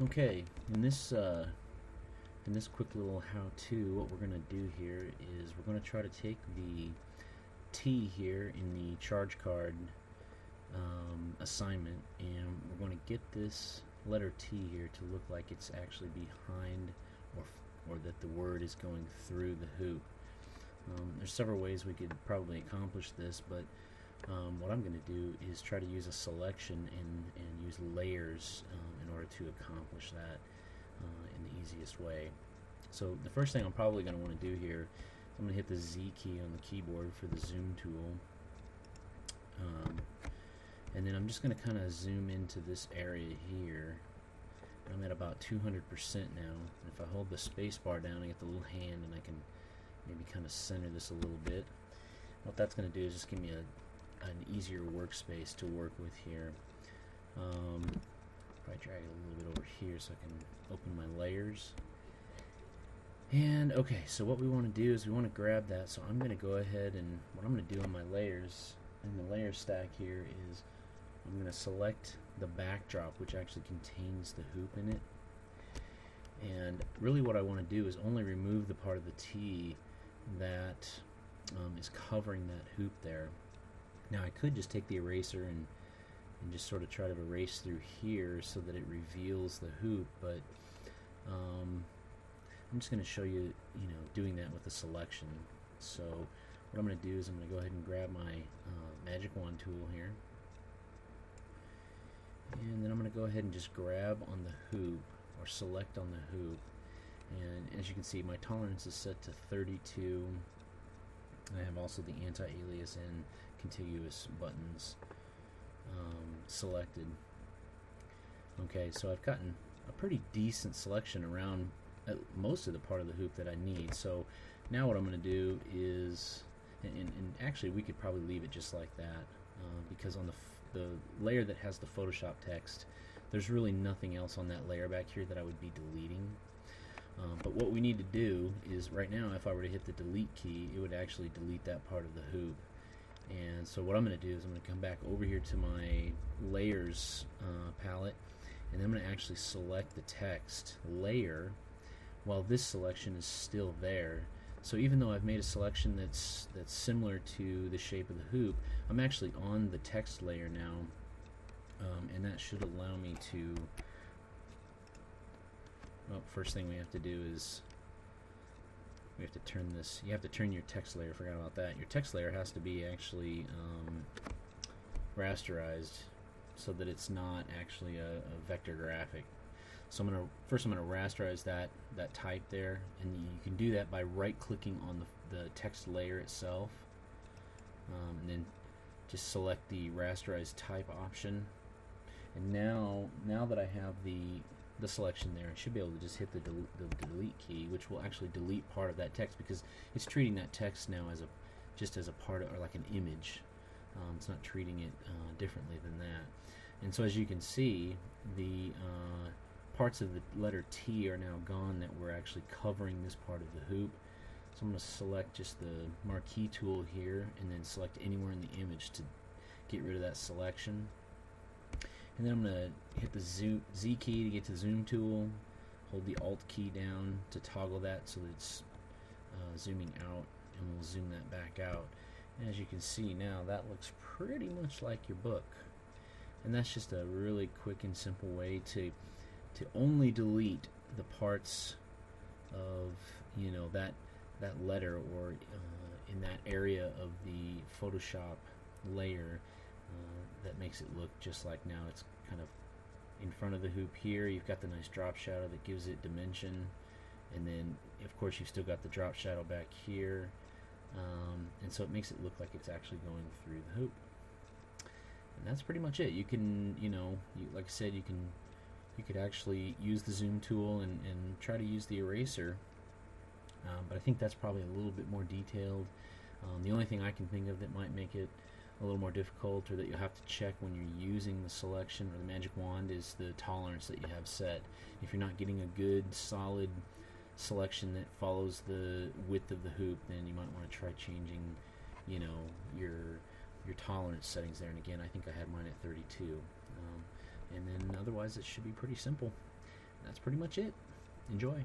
Okay, in this quick little how-to, what we're going to do here is we're going to try to take the T here in the charge card assignment, and we're going to get this letter T here to look like it's actually behind, or that the word is going through the hoop. There's several ways we could probably accomplish this, but what I'm going to do is try to use a selection and use layers in order to accomplish that in the easiest way. So the first thing I'm probably going to want to do here is I'm going to hit the Z key on the keyboard for the zoom tool. And then I'm just going to kind of zoom into this area here. I'm at about 200% now. And if I hold the space bar down, I get the little hand, and I can maybe kind of center this a little bit. What that's going to do is just give me an easier workspace to work with here. Probably drag it a little bit over here so I can open my layers. And okay, so what we want to do is we want to grab that. So I'm going to go ahead, and what I'm going to do on my layers in the layer stack here is I'm going to select the backdrop, which actually contains the hoop in it. And really what I want to do is only remove the part of the T that is covering that hoop there. Now I could just take the eraser and just sort of try to erase through here so that it reveals the hoop, but I'm just going to show you, doing that with the selection. So what I'm going to do is I'm going to go ahead and grab my magic wand tool here, and then I'm going to go ahead and just grab on the hoop, or select on the hoop, and as you can see, my tolerance is set to 32. I have also the anti-alias and contiguous buttons selected. Okay, so I've gotten a pretty decent selection around most of the part of the hoop that I need. So now what I'm going to do is, and actually we could probably leave it just like that, because on the layer that has the Photoshop text, there's really nothing else on that layer back here that I would be deleting. But what we need to do is, right now, if I were to hit the delete key, it would actually delete that part of the hoop. And so what I'm going to do is I'm going to come back over here to my layers palette, and then I'm going to actually select the text layer while this selection is still there. So even though I've made a selection that's similar to the shape of the hoop, I'm actually on the text layer now, and that should allow me to, well, first thing we have to do is we have to turn this, you have to turn your text layer, forgot about that. Your text layer has to be actually rasterized so that it's not actually a vector graphic. So I'm gonna rasterize that type there, and you can do that by right-clicking on the text layer itself, and then just select the rasterize type option. And now that I have the selection there, I should be able to just hit the delete key, which will actually delete part of that text, because it's treating that text now as just as a part of, or like an image. It's not treating it differently than that. And so as you can see, the parts of the letter T are now gone that were actually covering this part of the hoop. So I'm going to select just the marquee tool here, and then select anywhere in the image to get rid of that selection. And then I'm going to hit the Z key to get to the zoom tool, hold the Alt key down to toggle that so that it's zooming out, and we'll zoom that back out. And as you can see now, that looks pretty much like your book. And that's just a really quick and simple way to only delete the parts of that letter, or in that area of the Photoshop layer that makes it look just like, now it's kind of in front of the hoop here. You've got the nice drop shadow that gives it dimension, and then of course you've still got the drop shadow back here, and so it makes it look like it's actually going through the hoop. And that's pretty much it. You can, like I said, you could actually use the zoom tool and try to use the eraser, but I think that's probably a little bit more detailed. The only thing I can think of that might make it a little more difficult, or that you'll have to check when you're using the selection or the magic wand, is the tolerance that you have set. If you're not getting a good solid selection that follows the width of the hoop, then you might want to try changing your tolerance settings there. And again, I think I had mine at 32. And then otherwise it should be pretty simple. That's pretty much it. Enjoy.